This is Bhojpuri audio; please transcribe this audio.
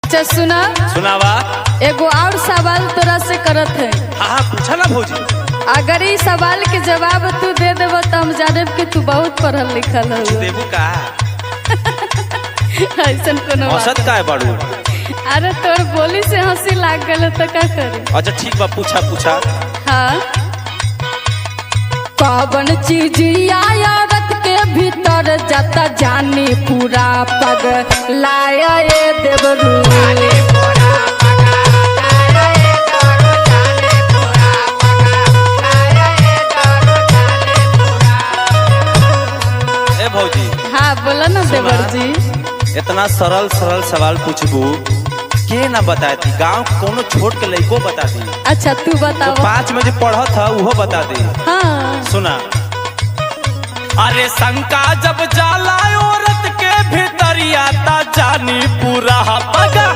अच्छा सुना सुनावा। एगो और सवाल तोरा से करत है। हाँ पूछा ना भौजी। अगर इस सवाल के जवाब तू दे देब तो हम जाने कि तू बहुत पढ़ल लिखल है। देबू का ऐसा कोनो औसत का है बाड़ू। अरे तोर बोली से हंसी लाग गल तो क्या करे। अच्छा ठीक बा पूछा पूछा। हाँ कौन चीज औरत के भीतर जाता जानी पूरा पग लाया ये देवरू। ए भौजी। हाँ बोला ना देवर जी। इतना सरल सरल सवाल पूछबू के ना बताए थी। गाँव कोनो छोट के लइको बता दी। अच्छा तू बताओ। तो 5 में जो पढ़ा था वो बता दी। हाँ सुना। अरे शंका जब जाला औरत के भीतर आता जानी पूरा पगा।